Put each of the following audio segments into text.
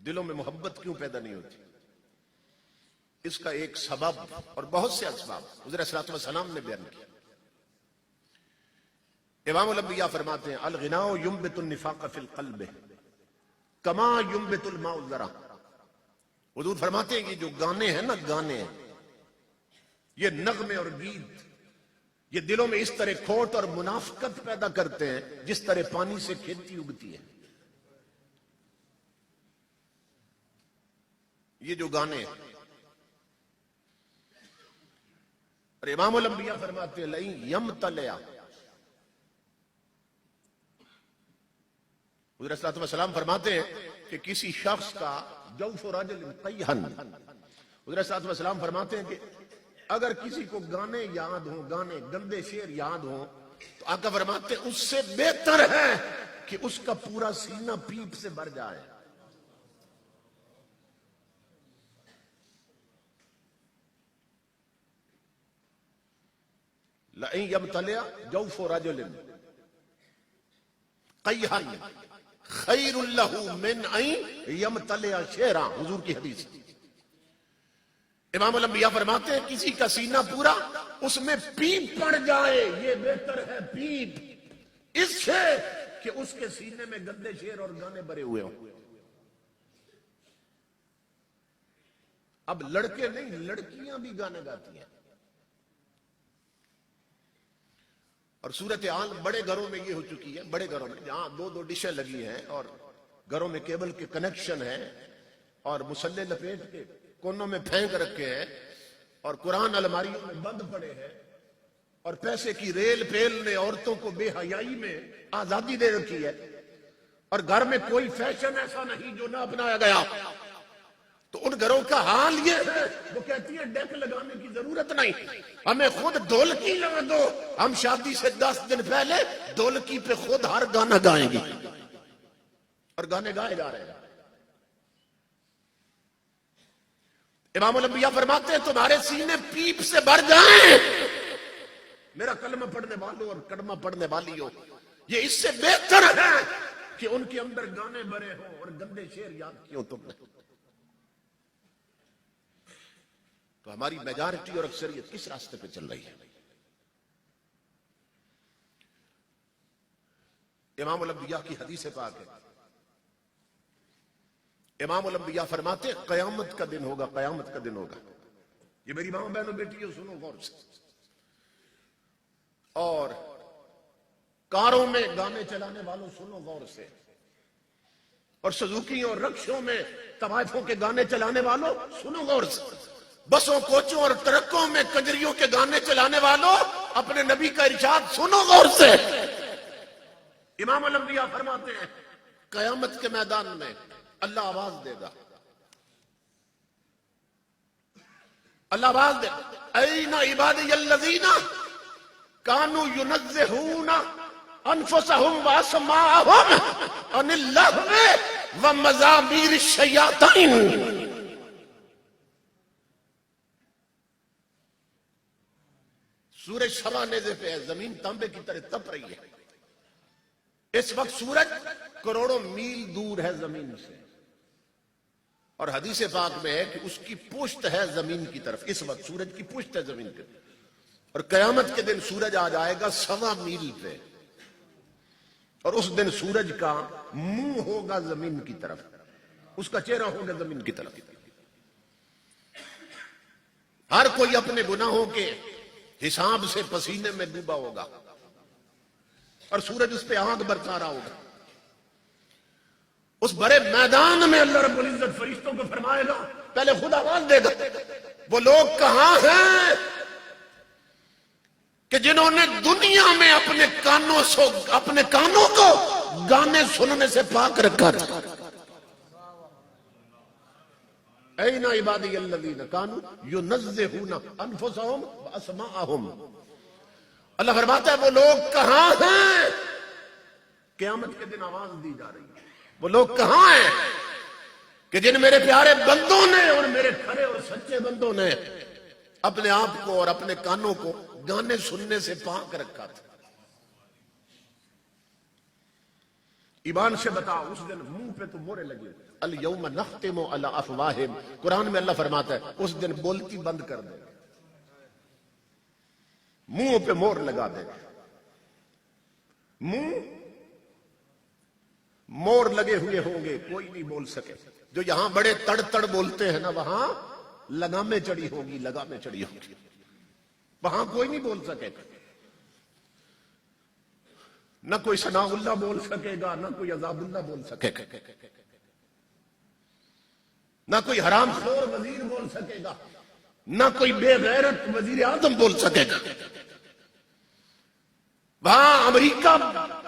دلوں میں محبت کیوں پیدا نہیں ہوتی؟ اس کا ایک سبب اور بہت سے اسباب حضور صلی اللہ علیہ وسلم نے بیان کیا۔ امام الانبیاء فرماتے ہیں الغناء ينبت النفاق فی القلب کما ينبت الماء الزرع۔ حضور فرماتے ہیں یہ جو گانے ہیں نا، گانے یہ نغمے اور گیت، یہ دلوں میں اس طرح کھوٹ اور منافقت پیدا کرتے ہیں جس طرح پانی سے کھیتی اگتی ہے۔ یہ جو گانے ہیں، اور امام الانبیاء فرماتے ہیں لئن یمتلع، حضور صلی اللہ علیہ وسلم فرماتے ہیں کہ کسی شخص کا جوف رجل قیحن، حضور صلی اللہ علیہ وسلم فرماتے ہیں کہ اگر کسی کو گانے یاد ہوں، گانے گندے شعر یاد ہوں، تو آقا فرماتے ہیں اس سے بہتر ہے کہ اس کا پورا سینہ پیپ سے بھر جائے۔ لئن یمتلع جوف رجل قیحن خیر لہ من ان یمتلع شعرا، حضور کی حدیث۔ امام الانبیاء فرماتے ہیں کسی کا سینہ پورا اس میں پیپ پڑ جائے، یہ بہتر ہے پیپ اس سے کہ اس کے سینے میں گندے شعر اور گانے بھرے ہوئے ہوں۔ اب لڑکے نہیں، لڑکیاں بھی گانے گاتی ہیں، اور صورتحال بڑے گھروں میں یہ ہو چکی ہے، بڑے گھروں میں جہاں دو دو ڈشیں لگی ہیں اور گھروں میں کیبل کے کنیکشن ہیں اور مسلح لپیٹ کے کونوں میں پھینک رکھے ہیں اور قرآن الماریوں میں بند پڑے ہیں، اور پیسے کی ریل پیل نے عورتوں کو بے حیائی میں آزادی دے رکھی ہے، اور گھر میں کوئی فیشن ایسا نہیں جو نہ اپنایا گیا۔ تو ان گھروں کا حال یہ ہے، وہ کہتی ہیں ڈیک لگانے کی ضرورت نہیں، ہمیں خود ڈھولکی لگا دو، ہم شادی سے 10 دن پہلے ڈھولکی پہ خود ہر گانا گائیں گی، اور گانے گائے جا رہے ہیں۔ امام الانبیاء فرماتے ہیں تمہارے سینے پیپ سے بھر جائیں، میرا کلمہ پڑھنے والوں اور کلمہ پڑھنے والی ہو، یہ اس سے بہتر ہے کہ ان کے اندر گانے بھرے ہوں اور گندے شعر یاد کیوں تم نے۔ تو ہماری میجارٹی اور اکثریت کس راستے پہ چل رہی ہے؟ امام الانبیاء کی حدیث پاک ہے، امام الانبیاء فرماتے ہیں قیامت کا دن ہوگا، قیامت کا دن ہوگا، یہ میری ماں بہنوں بیٹیوں سنو غور سے، اور کاروں میں گانے چلانے والوں سنو غور سے، اور سزوکیوں اور رکشوں میں طوائفوں کے گانے چلانے والوں سنو غور سے، بسوں کوچوں اور ٹرکوں میں کنجریوں کے گانے چلانے والوں اپنے نبی کا ارشاد سنو غور سے۔ امام الانبیاء فرماتے ہیں قیامت کے میدان میں اللہ آواز دے گا، اللہ آواز دے گا این عبادی الذین کانوا ینزہون انفسہم واسماءہم عن اللغو ومزامیر الشیاطین۔ سورج شمع نیزے پہ ہے، زمین تانبے کی طرح تپ رہی ہے، اس وقت سورج کروڑوں میل دور ہے زمین سے، اور حدیث پاک میں ہے کہ اس کی پشت ہے زمین کی طرف، اس وقت سورج کی پشت ہے زمین کی طرف، اور قیامت کے دن سورج آ جائے گا 1.25 میل پہ، اور اس دن سورج کا منہ ہوگا زمین کی طرف، اس کا چہرہ ہوگا زمین کی طرف، ہر کوئی اپنے گناہوں کے حساب سے پسینے میں ڈوبا ہوگا، اور سورج اس پہ آگ برسا رہا ہوگا۔ اس بڑے میدان میں اللہ رب العزت فرشتوں کو فرمائے گا، پہلے خود آواز دے گا، وہ لوگ کہاں ہیں کہ جنہوں نے دنیا میں اپنے کانوں کو گانے سننے سے پاک رکھا تھا۔ این عبادی الذین کانوا ینزہون انفسہم واسماءہم، اللہ فرماتا ہے وہ لوگ کہاں ہیں، قیامت کے دن آواز دی جا رہی ہے، وہ لوگ کہاں ہیں کہ جن میرے پیارے بندوں نے اور میرے کھرے اور سچے بندوں نے اپنے آپ کو اور اپنے کانوں کو گانے سننے سے پاک رکھا تھا۔ ایمان سے بتاؤ اس دن منہ پہ تو مورے لگے. الیوم نختم علی افواہہم، قرآن میں اللہ فرماتا ہے اس دن بولتی بند کر دے گا، منہ پہ مور لگا دے گا. منہ مور لگے ہوئے ہوں گے، کوئی نہیں بول سکے. جو یہاں بڑے تڑ تڑ بولتے ہیں نا، وہاں لگامیں چڑی ہوگی، لگامیں چڑی ہوگی، وہاں کوئی نہیں بول سکے گا. نہ کوئی ثناء اللہ بول سکے گا، نہ کوئی عذاب اللہ بول سکے گا، نہ کوئی حرام خور وزیر بول سکے گا، نہ کوئی بے غیرت وزیر اعظم بول سکے گا. وہاں امریکہ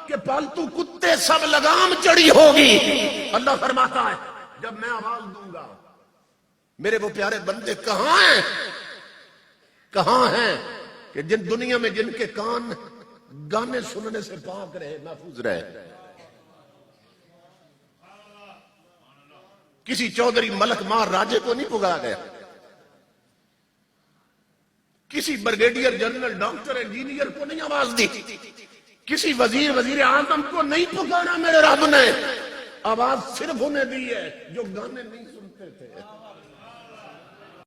کے پالتو کتے سب لگام چڑی ہوگی. اللہ فرماتا ہے جب میں آواز دوں گا میرے وہ پیارے بندے کہاں ہیں، کہاں ہیں کہ جن دنیا میں جن کے کان گانے سننے سے پاک رہے، محفوظ رہے. کسی چودھری ملک مار راجے کو نہیں پکارا گیا، کسی بریگیڈیئر جنرل ڈاکٹر انجینئر کو نہیں آواز دی، کسی وزیر اعظم کو نہیں پکارا. میرے رب نے آواز صرف انہیں دی ہے جو گانے نہیں سنتے تھے.